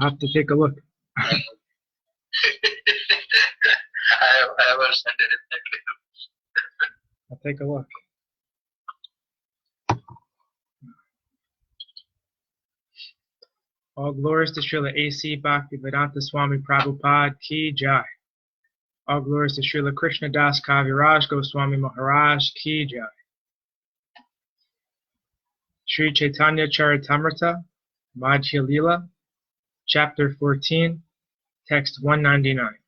I'll have to take a look. I will send it immediately. I'll take a look. All glories to Srila A.C. Bhaktivedanta Swami Prabhupada Ki Jai. All glories to Srila Krishna Das Kaviraj Goswami Maharaj Ki Jai. Sri Chaitanya Charitamrta Madhya Lila, Chapter 14, Text 199.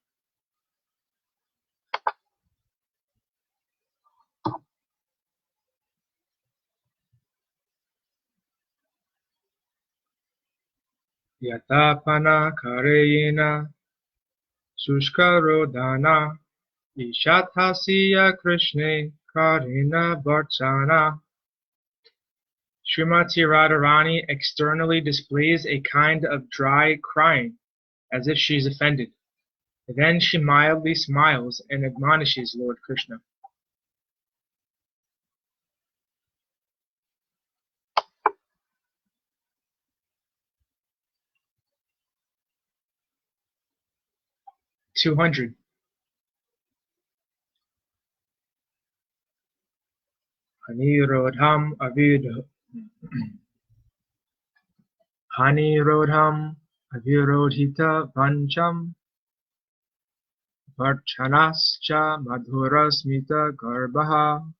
Yatapana kareyena Sushkarodana Ishathasiya Krishne Karina Vartana. Srimati Radharani externally displays a kind of dry crying, as if she is offended. Then she mildly smiles and admonishes Lord Krishna. (200) Anirodham avirodhita vancham varchanascha madhurasmita garbaha.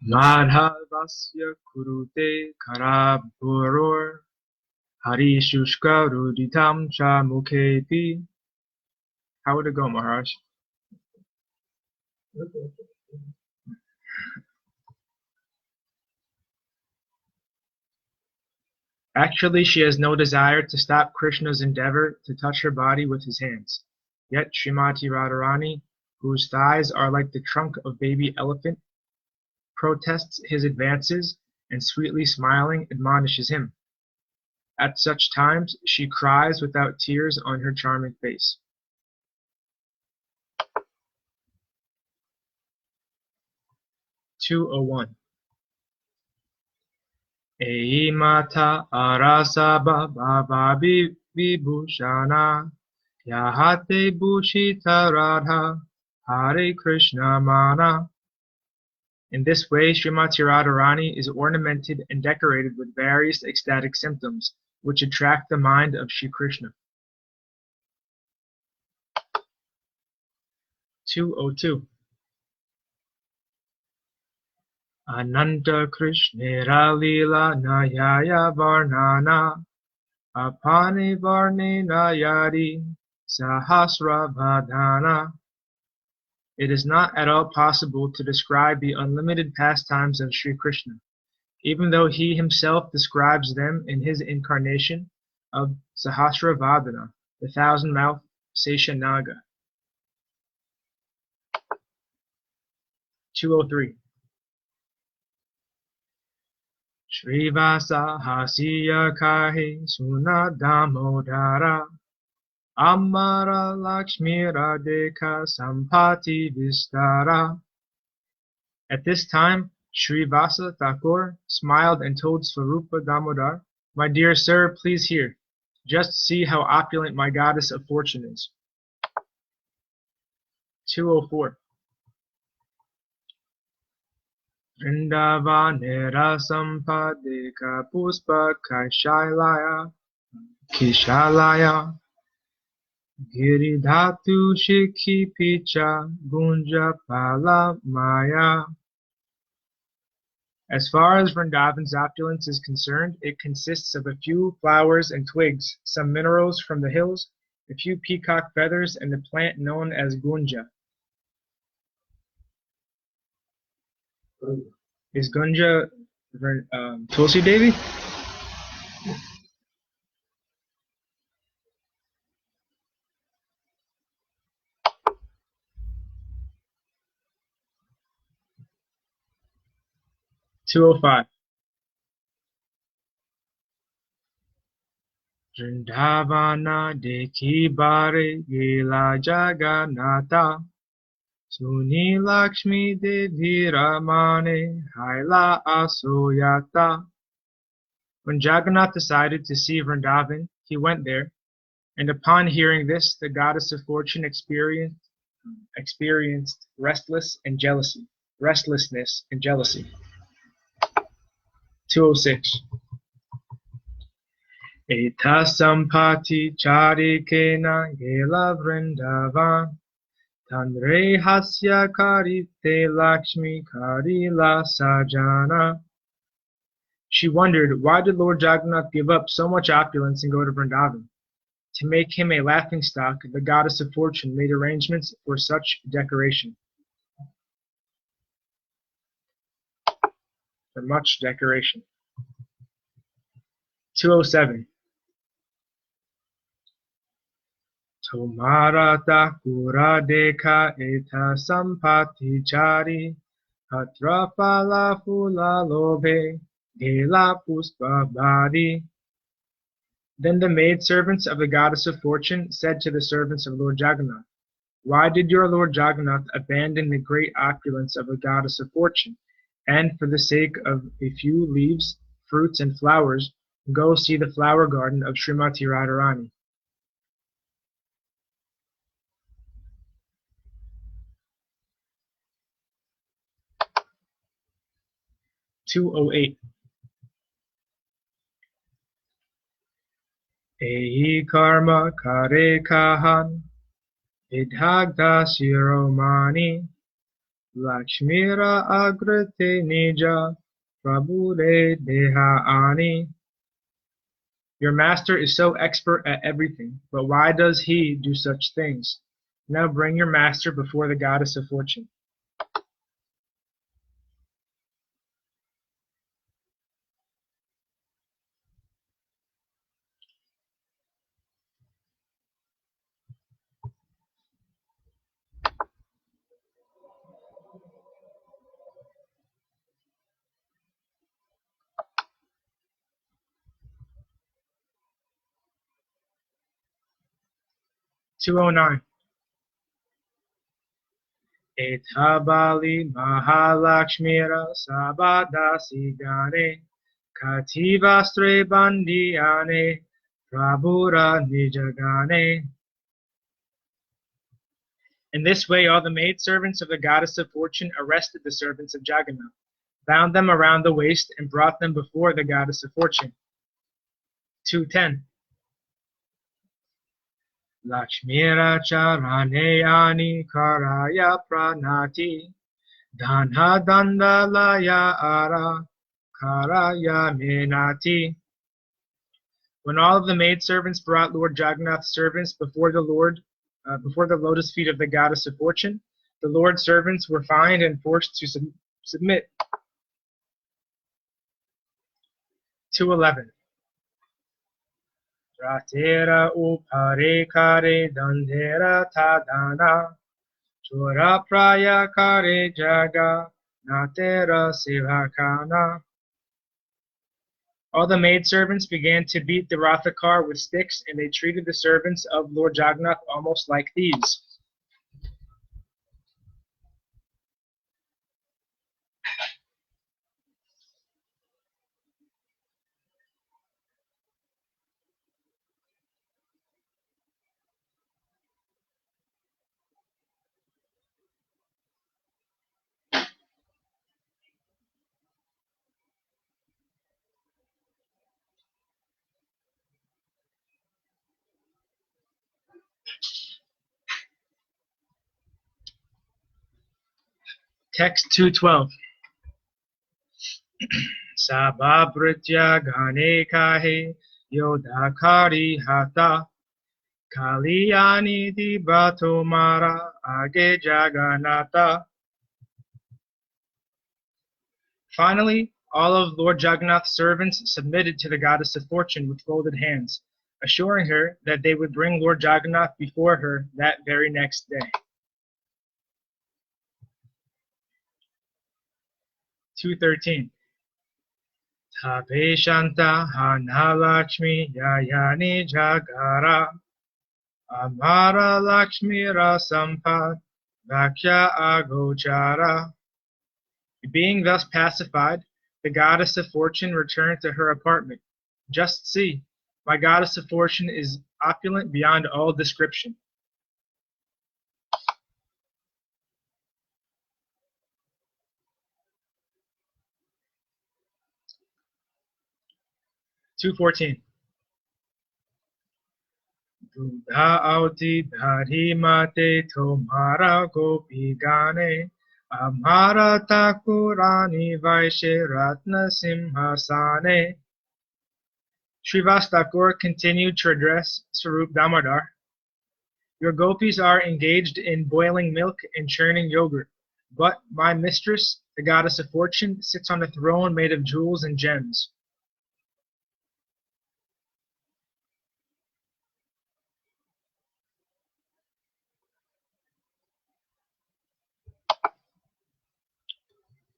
Madhavasya kurute karabhurur harishushka ruditam cha mukhepi. How would it go, Maharaj? Actually, she has no desire to stop Krishna's endeavor to touch her body with his hands. Yet Srimati Radharani, whose thighs are like the trunk of baby elephant, protests his advances and sweetly smiling admonishes him. At such times, she cries without tears on her charming face. (201) Eimata arasaba bhavi vibhushana yahate bhushita radha Hare Krishna mana. In this way, Srimati Radharani is ornamented and decorated with various ecstatic symptoms, which attract the mind of Shri Krishna. 202. Ananta Krishnera lila nayaya varnana apane varne nayari sahasra vadhana. It is not at all possible to describe the unlimited pastimes of Sri Krishna, even though he himself describes them in his incarnation of Sahasra Vadana, the thousand-mouthed Seshanaga. 203. Srivasa hasiya kahi sunadamodara Amara Lakshmi Radhika Sampati Vistara. At this time, Srivasa Thakur smiled and told Swarupa Damodar, "My dear sir, please hear. Just see how opulent my goddess of fortune is." 204. Vrindavanera Sampadika Puspa Kishalaya Giridhatu Shikhi Picha Gunja Pala Maya. As far as Vrindavan's opulence is concerned, it consists of a few flowers and twigs, some minerals from the hills, a few peacock feathers, and the plant known as Gunja. Is Gunja Tulsi Devi? (205) Vrindavana dekhi bare gila jagannatha Tuni Lakshmi Devi Ramane Haila Asoyata. When Jagannath decided to see Vrindavan, he went there, and upon hearing this, the goddess of fortune experienced restlessness and jealousy. 206. Eta sampati charikena gela Vrindavan Tanre hasya karite Lakshmi karila sajana. She wondered, why did Lord Jagannath give up so much opulence and go to Vrindavan? To make him a laughingstock, the goddess of fortune made arrangements for such decoration. For much decoration. 207. Tomara takura deka eta sampati chari patra pala fula lobe gela puspa badi. Then the maidservants of the goddess of fortune said to the servants of Lord Jagannath, why did your Lord Jagannath abandon the great opulence of the goddess of fortune, and for the sake of a few leaves, fruits, and flowers, go see the flower garden of Srimati Radharani? (208) Ehi karma kare kahan idhagda shiromani Lakshmira agrate nija prabhure deha ani. Your master is so expert at everything, but why does he do such things? Now bring your master before the goddess of fortune. (209) Etabali Mahalakshmira Sabadasi Gane Kativastre Bandiane Prabhura Nijagane. In this way, all the maidservants of the goddess of fortune arrested the servants of Jagannath, bound them around the waist, and brought them before the goddess of fortune. 210. Lakshmira charaneyani karaya pranati dhanha dandalaya ara karaya menati. When all of the maidservants brought Lord Jagannath's servants before the lotus feet of the goddess of fortune, the Lord's servants were fined and forced to submit. 211. Ratera upare kare dandera tadana chora praya kare jaga natera sivakana. All the maidservants began to beat the Ratha car with sticks, and they treated the servants of Lord Jagannath almost like thieves. Text 212. Sababritya gane kahe yodhakari hata kaliyani dibato mara age Jagannatha. Finally, all of Lord Jagannath's servants submitted to the goddess of fortune with folded hands, assuring her that they would bring Lord Jagannath before her that very next day. 213. Tape Shanta Hana Lakshmi Yayani Jagara Amara Lakshmi Rasampad Vakya agochara. Being thus pacified, the goddess of fortune returned to her apartment. Just see, my goddess of fortune is opulent beyond all description. (214) Dudha auti dhari mate tomara gopi gane amara takurani vaishe ratna simhasane. Srivas Thakur continued to address Swarup Damodar. Your gopis are engaged in boiling milk and churning yogurt, but my mistress, the goddess of fortune, sits on a throne made of jewels and gems.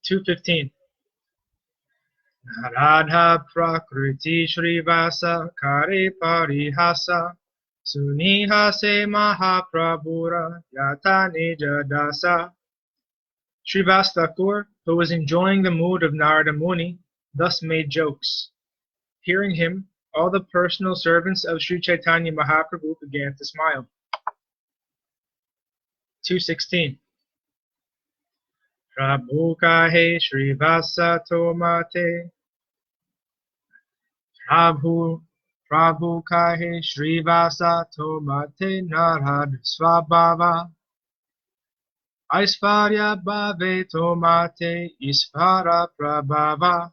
(215) Radha Prakriti Shrivasa Kare Parihasa Sunihase Mahaprabhura Yata Nija Dasa. Srivas Thakur, who was enjoying the mood of Narada Muni, thus made jokes. Hearing him, all the personal servants of Sri Chaitanya Mahaprabhu began to smile. (216) Prabhu kahe Srivasa tomate Prabhu kahe Srivasa tomate Narad Svabhava Aisvarya bhave tomate Isvara prabhava.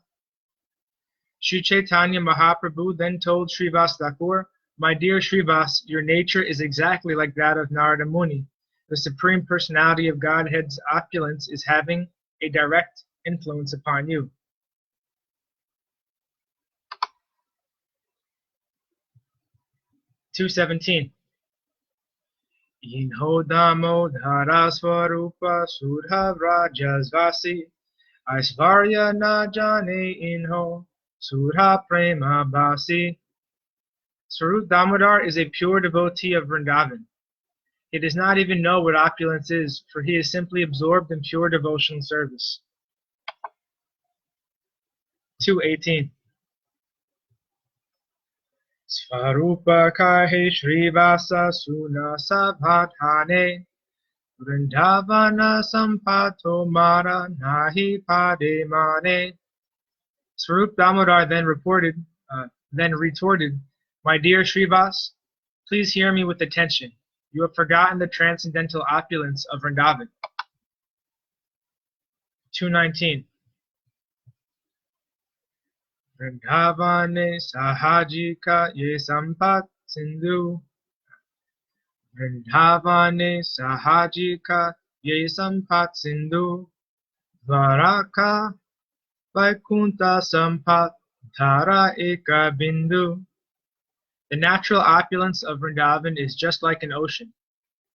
Sri Chaitanya Mahaprabhu then told Srivas Thakur, my dear Srivas, your nature is exactly like that of Narada Muni. The Supreme Personality of Godhead's opulence is having a direct influence upon you. (217) Inho Damodhara Swarupa Sudha Vrajasvasi Aisvarya na jane inho Sudha Prema Basi. Swarup Damodar is a pure devotee of Vrindavan. He does not even know what opulence is, for he is simply absorbed in pure devotional service. (218) Svarupa kahe Srivasa Sunasa Bhathane Vrindavana Sampato Mara Nahi Pade Mane. Swarup Damodar then retorted, my dear Srivas, please hear me with attention. You have forgotten the transcendental opulence of Vrindavan. (219) Vrindavane Sahajika Ye Sampat Sindhu Vrindavane Sahajika Ye Sampat Sindhu Dvaraka Vaikunta Sampat Dhara Eka Bindu. The natural opulence of Vrindavan is just like an ocean.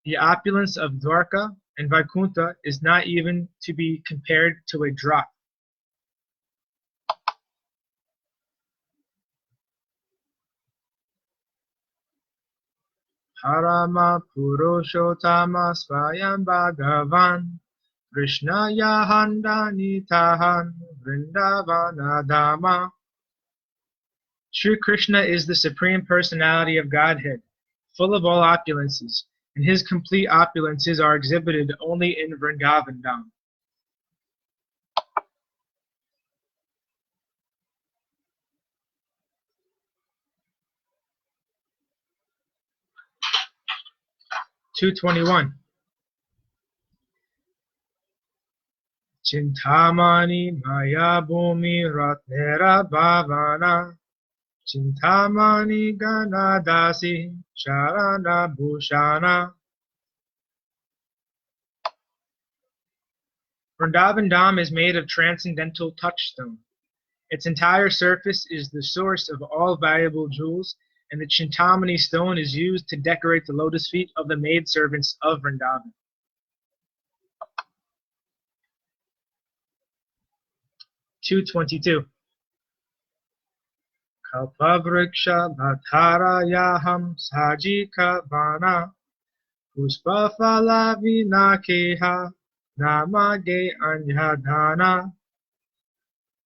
The opulence of Dwarka and Vaikunta is not even to be compared to a drop. Parama Purushottama Swayam Bhagavan Krishna Yahandani Tahan Vrindavana Dhamma. Sri Krishna is the Supreme Personality of Godhead, full of all opulences, and his complete opulences are exhibited only in Vrindavan Dham. (221) Chintamani Maya Bhumi Ratnera Bhavana Chintamani Ganadasi Sharana Bhushana. Vrindavan Dham is made of transcendental touchstone. Its entire surface is the source of all valuable jewels, and the Chintamani stone is used to decorate the lotus feet of the maidservants of Vrindavan. (222) Kalpavriksha Bhattara Yaham Sajika Vana Puspafala vinakeha namage anyadhana.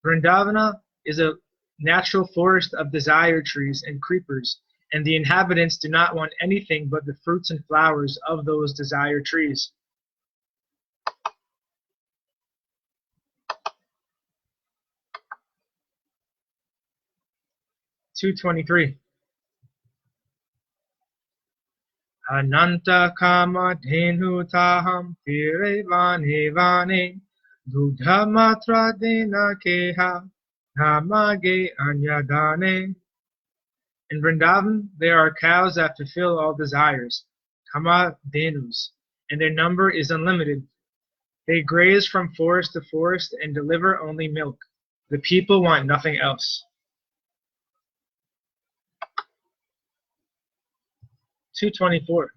Vrindavana is a natural forest of desire trees and creepers, and the inhabitants do not want anything but the fruits and flowers of those desire trees. (223) Ananta kama dhenu taham pire vane vane dugdha matra dena keha namage anyadane. In Vrindavan, there are cows that fulfill all desires, kama dhenus, and their number is unlimited. They graze from forest to forest and deliver only milk. The people want nothing else. 224.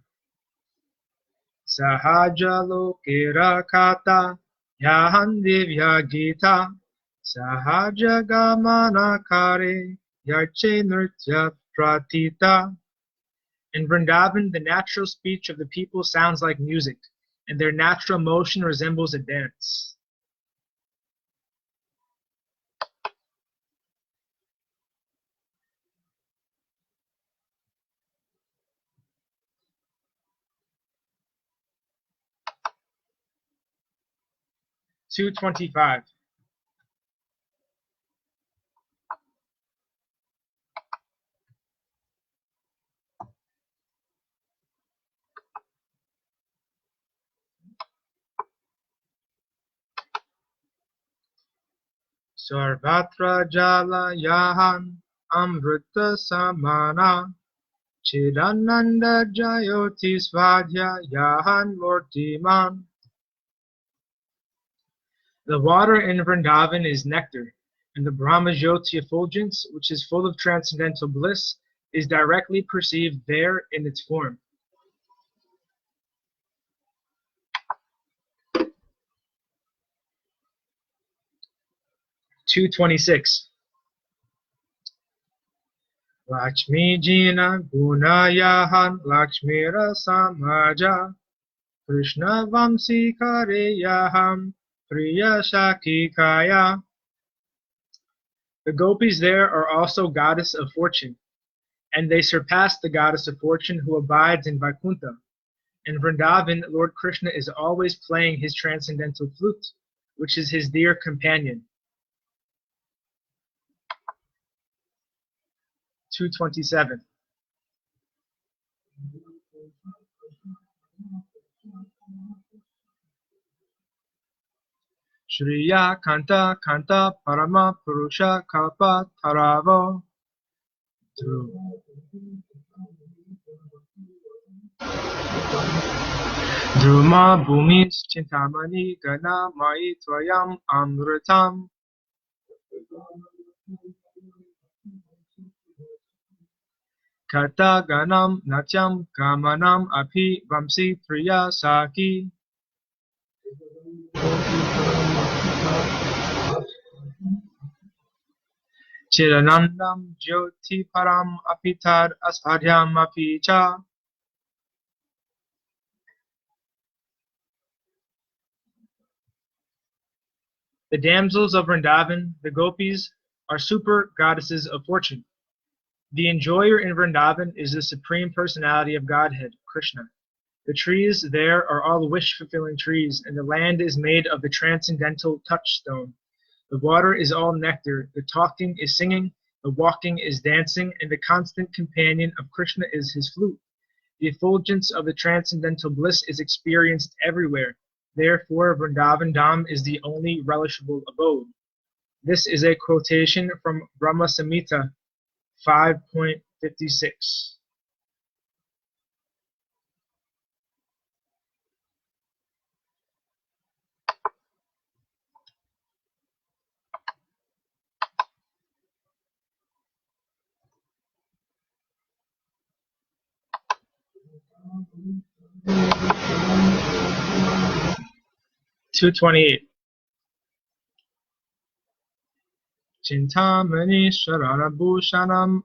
Sahaja lokera kata yahan divya gita sahaja gamana kare yache nritya pratita. In Vrindavan, the natural speech of the people sounds like music, and their natural motion resembles a dance. (225) Sarvatra jala yahan amrita samana chidananda jayoti svadhya yahan mortiman. The water in Vrindavan is nectar, and the Brahmajyoti effulgence, which is full of transcendental bliss, is directly perceived there in its form. (226) Lakshmi Jina Gunayahan Lakshmira Samaja Krishna Vamsi Kareyaham Priya Shakikaya. The gopis there are also goddess of fortune, and they surpass the goddess of fortune who abides in Vaikuntha. In Vrindavan, Lord Krishna is always playing his transcendental flute, which is his dear companion. 227. Shriya Kanta Kanta Parama Purusha Kalpa Taravo. Druma Bhumis Chintamani Gana Mai Tvayam Amritam. Kata Ganam Natyam Kamanam Api Vamsi Priya Saki. Chiranandam Jyoti Param Apitad Aswadhyam Apicha. The damsels of Vrindavan, the gopis, are super goddesses of fortune. The enjoyer in Vrindavan is the Supreme Personality of Godhead, Krishna. The trees there are all wish-fulfilling trees, and the land is made of the transcendental touchstone. The water is all nectar, the talking is singing, the walking is dancing, and the constant companion of Krishna is his flute. The effulgence of the transcendental bliss is experienced everywhere. Therefore, Vrindavan Dham is the only relishable abode. This is a quotation from Brahma Samhita 5.56. (228) Chintamani Sharana Bhushanam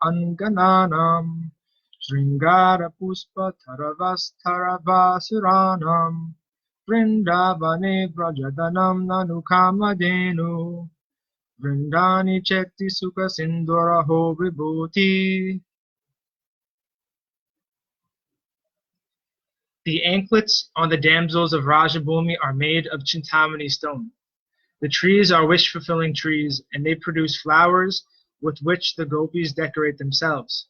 Angananam Sringara Puspa Taravastharavasuranam Vrindavane Brajadanam Nanukamadenu Vrindani Chetti Sukha Sindhuraho Vibhuti. The anklets on the damsels of Rajabhumi are made of Chintamani stone. The trees are wish-fulfilling trees, and they produce flowers with which the gopis decorate themselves.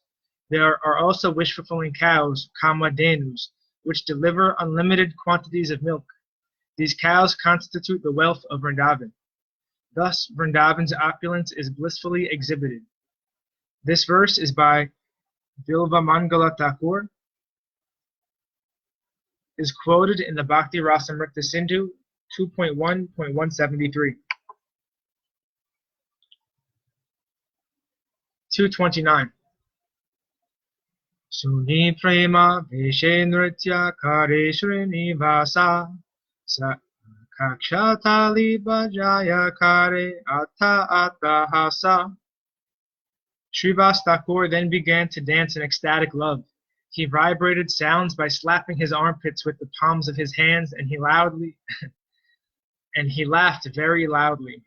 There are also wish-fulfilling cows, Kamadhenus, which deliver unlimited quantities of milk. These cows constitute the wealth of Vrindavan. Thus, Vrindavan's opulence is blissfully exhibited. This verse is by Bilvamangala Thakur, is quoted in the Bhakti Rasamrita Sindhu 2.1.173. 229. Suni prema veshe nritya kare srinivasa kakshatali bhajaya kare atta attahasa. Srivas Thakur then began to dance in ecstatic love. He vibrated sounds by slapping his armpits with the palms of his hands, and he laughed very loudly.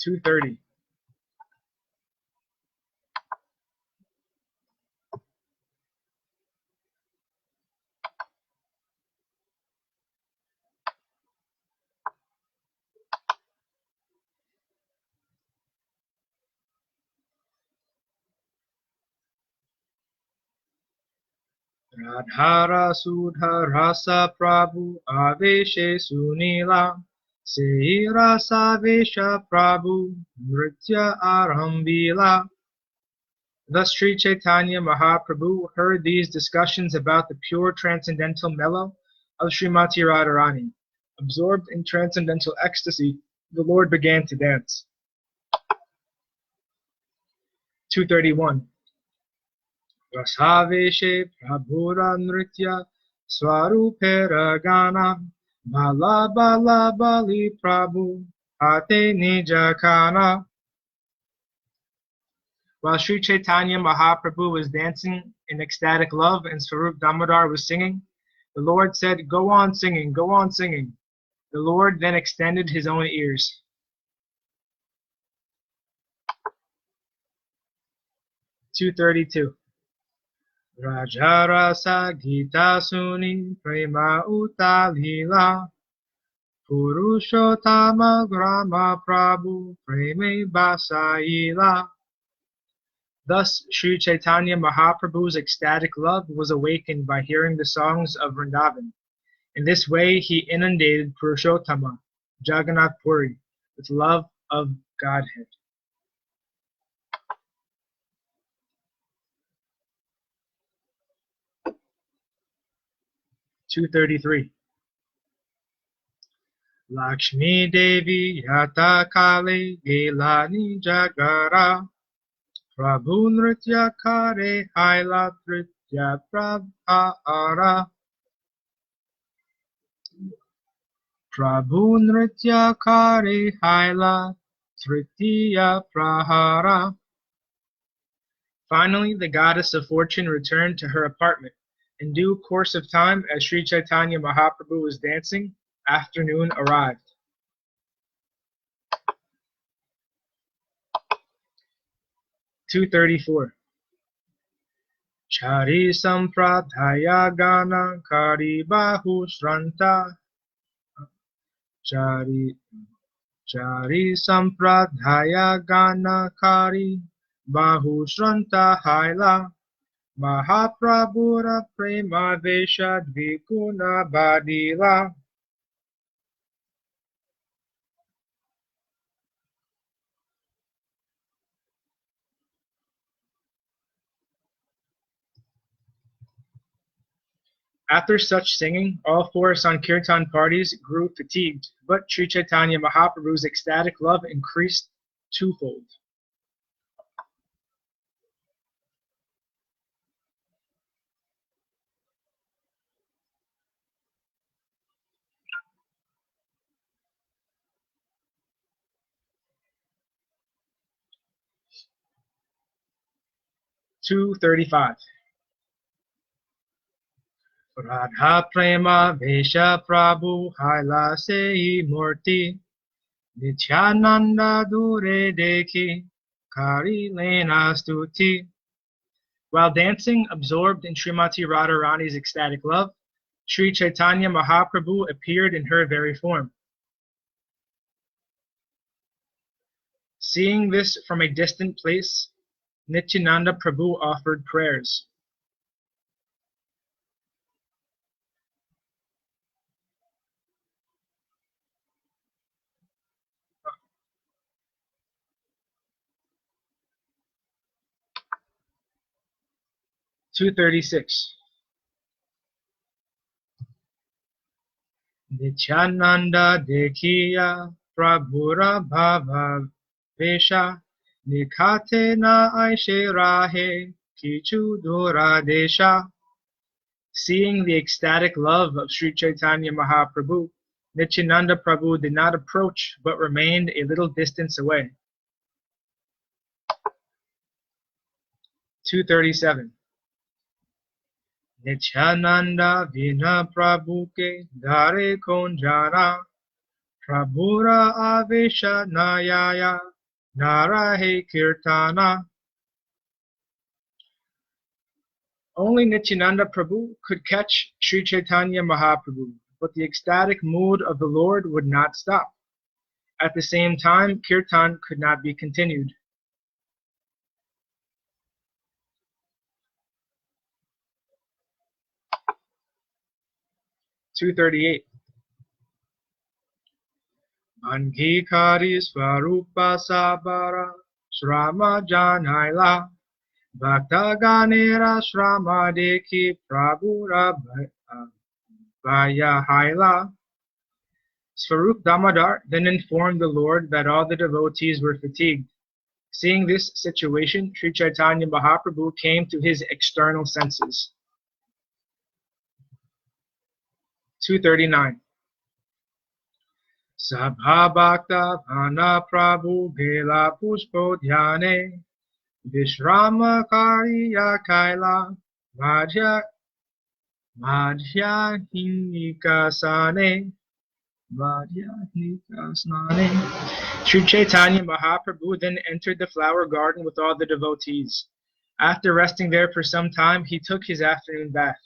$230. Radhara Sudha Rasa Prabhu Aveshe Sunila Sei Rasa Vesha Prabhu Nritya Arambila. Thus Sri Chaitanya Mahaprabhu heard these discussions about the pure transcendental mellow of Srimati Radharani. Absorbed in transcendental ecstasy, the Lord began to dance. 231. Rasaveshe Prabhura Nritya Swarupera Gana Bala Bala Bali Prabhu Hate Nijakana. While Sri Chaitanya Mahaprabhu was dancing in ecstatic love and Swarup Damodar was singing, the Lord said, "Go on singing, go on singing." The Lord then extended his own ears. 232. Rajarasa Gita Suni Prema Uta Lila Purushottama Grama Prabhu Preme Basaila. Thus, Sri Chaitanya Mahaprabhu's ecstatic love was awakened by hearing the songs of Vrindavan. In this way, he inundated Purushottama, Jagannath Puri, with love of Godhead. 233. Lakshmi Devi Yata Kale Gelani Jagara Prabhu Nritya Kare Haila Tritya Prabhara. Prabhu Nritya Kare Haila Tritiya Prahara. Finally, the goddess of fortune returned to her apartment. In due course of time, as Sri Chaitanya Mahaprabhu was dancing, afternoon arrived. 234. Chari Sampradaya Gana Kari Bahu Shranta Chari Sampradaya Gana Kari Bahu Shranta Haila Mahaprabhura Prema Vesha Dvikuna Badila. After such singing, all four Sankirtan parties grew fatigued, but Sri Chaitanya Mahaprabhu's ecstatic love increased twofold. 235. Radha Prema Vesha Prabhu Haila Sei Murti Nityananda Dure Dekhi Kari Lena Stuti. While dancing, absorbed in Srimati Radharani's ecstatic love, Sri Chaitanya Mahaprabhu appeared in her very form. Seeing this from a distant place, Nityananda Prabhu offered prayers. (236) Nityananda Dekhiya Prabhura Bhava Vesha Nikate na Aishe Rahe Kichu Dora Desha. Seeing the ecstatic love of Sri Chaitanya Mahaprabhu, Nityananda Prabhu did not approach but remained a little distance away. 237. Nityananda Vina Prabhu ke Dare Konjana Prabhura Avesha Nayaya Narahe Kirtana. Only Nityananda Prabhu could catch Sri Chaitanya Mahaprabhu, but the ecstatic mood of the Lord would not stop. At the same time, Kirtan could not be continued. 238. Angikari Swarupa Sabara Shrama Janaila Bhakta Ganera Shrama Deki Prabhura Vayahaila. Swarup Damodar then informed the Lord that all the devotees were fatigued. Seeing this situation, Sri Chaitanya Mahaprabhu came to his external senses. 239. Sabha Bhakta Bhana Prabhu Bela Pushpo Dhyane Vishrama Kariya Kaila Madhya Hinikasane. Sri Chaitanya Mahaprabhu then entered the flower garden with all the devotees. After resting there for some time, he took his afternoon bath.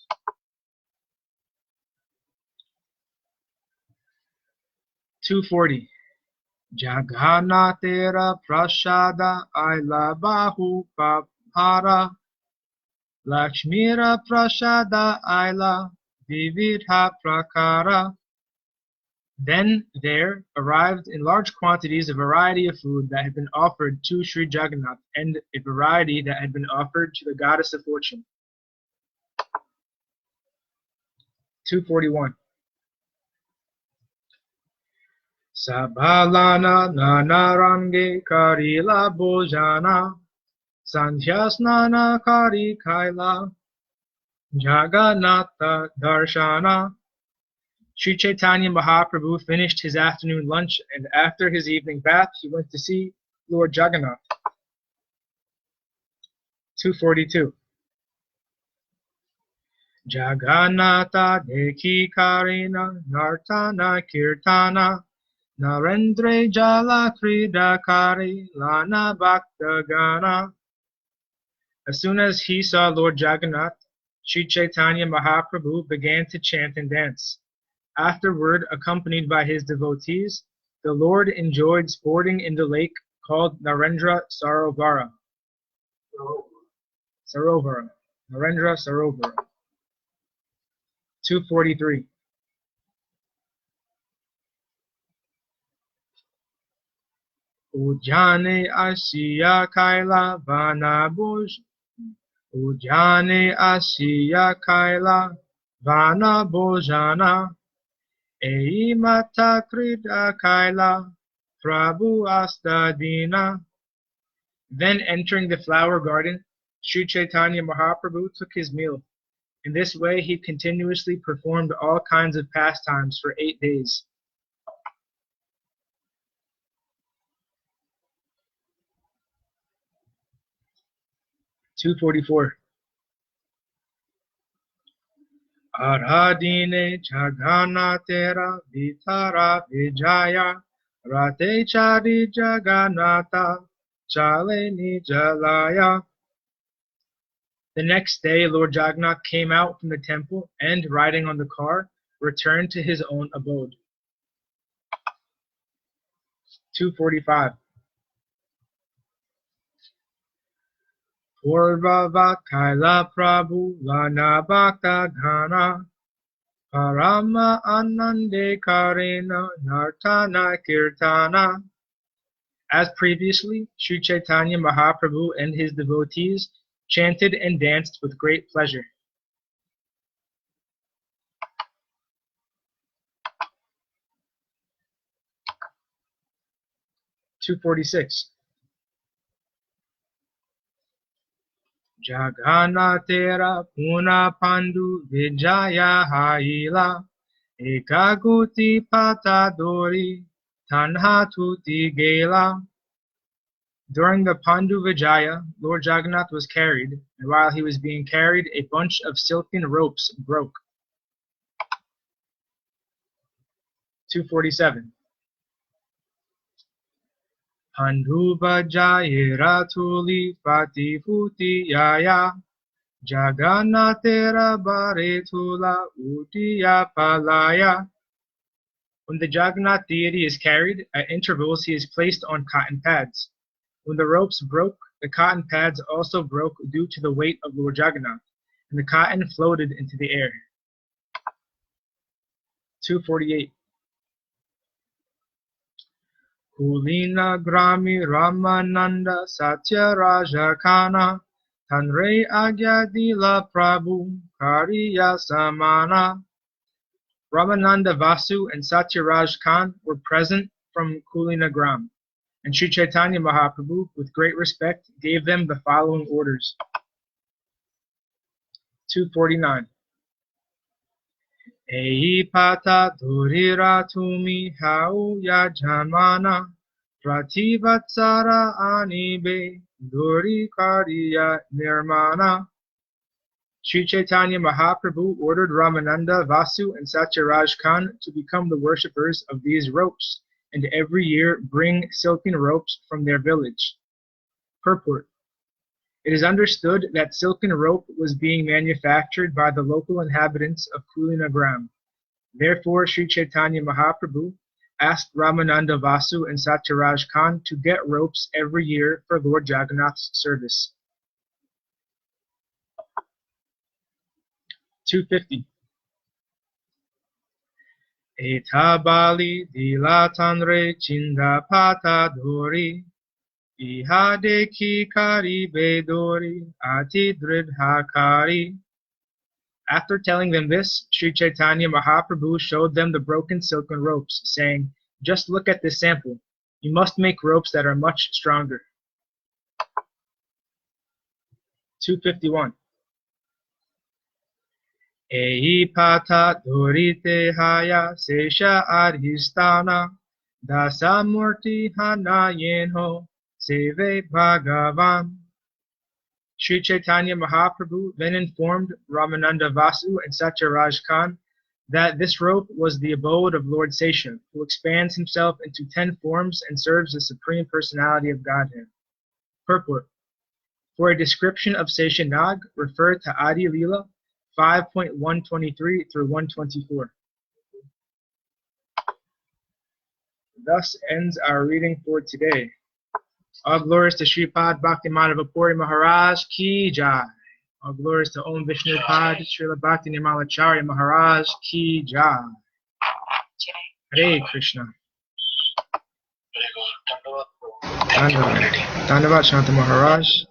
240. Jagannatera Prashada Aila Bahu Papara Lakshmira Prashada Aila Vividha Prakara. Then there arrived in large quantities a variety of food that had been offered to Sri Jagannath and a variety that had been offered to the goddess of fortune. 241. Sabhalana nanarange karila bojana sandhyasnana kari kaila Jagannatha darshana. Sri Chaitanya Mahaprabhu finished his afternoon lunch, and after his evening bath, he went to see Lord Jagannath. 242. Jagannatha Dekhi Karina Nartana Kirtana Narendre Jala Krida Kari Lana Bhakta Gana. As soon as he saw Lord Jagannath, Sri Chaitanya Mahaprabhu began to chant and dance. Afterward, accompanied by his devotees, the Lord enjoyed sporting in the lake called Narendra Sarovara. Narendra Sarovara. 243. Ujjane Asiya Kaila Vana Bhuj. Ujjane Asiya Kaila Vana Bhojana. Ei Mata Krita Kaila Prabhu Astadina. Then entering the flower garden, Sri Chaitanya Mahaprabhu took his meal. In this way, he continuously performed all kinds of pastimes for 8 days. 244. Aradine Jagannatera Vitara Vijaya Rate Chari Jagannatha Chale Nijalaya. The next day, Lord Jagannath came out from the temple and, riding on the car, returned to his own abode. 245. Purva Kaila Prabhu Lana Bhakta Ghana Parama Anande Karena Nartana Kirtana. As previously, Sri Chaitanya Mahaprabhu and his devotees chanted and danced with great pleasure. 246. Jagannatera Puna Pandu Vijaya Haila Ekaguti Patadori Tanhatuti Gela. During the Pandu Vijaya, Lord Jagannath was carried, and while he was being carried, a bunch of silken ropes broke. 247. Pandu Vijaya Tuli Patiputi Yaya Jagannatera Baretula Utiya Palaya. When the Jagannath deity is carried, at intervals he is placed on cotton pads. When the ropes broke, the cotton pads also broke due to the weight of Lord Jagannath, and the cotton floated into the air. 248. Kulina Grami Ramananda Satya Rajakana Tanre Agyadila Prabhu Kariya Samana. Ramananda Vasu and Satyaraj Khan were present from Kulinagram, and Sri Chaitanya Mahaprabhu, with great respect, gave them the following orders. 249. Ehi pata durira tumi hau ya jamana prativatsara anibe duri kariya nirmana. Sri Chaitanya Mahaprabhu ordered Ramananda, Vasu, and Satyaraj Khan to become the worshippers of these ropes, and every year bring silken ropes from their village. Purport. It is understood that silken rope was being manufactured by the local inhabitants of Kulinagram. Therefore, Sri Chaitanya Mahaprabhu asked Ramananda, Vasu, and Satyaraj Khan to get ropes every year for Lord Jagannath's service. 250. Etabali dilatanre chindapata dori ihadeki kari bedori atidridhakari. After telling them this, Sri Chaitanya Mahaprabhu showed them the broken silken ropes, saying, "Just look at this sample. You must make ropes that are much stronger." 251. Ehi pata dorite haya sesha adhistana dasamurti hana yenho seve bhagavan. Sri Chaitanya Mahaprabhu then informed Ramananda Vasu and Satyaraj Khan that this rope was the abode of Lord Sesha, who expands himself into 10 forms and serves the Supreme Personality of Godhead. Purport. For a description of Sesha Nag, refer to Adi Lila 5.123 through 124. Thus ends our reading for today. All glories to Sripad Bhakti Madhava Puri Maharaj Ki Jai. All glories to Om Vishnupad Srila Bhakti Nimalacharya Maharaj Ki Jai. Hare Krishna. Very good. Dhanyavad Shanta Maharaj.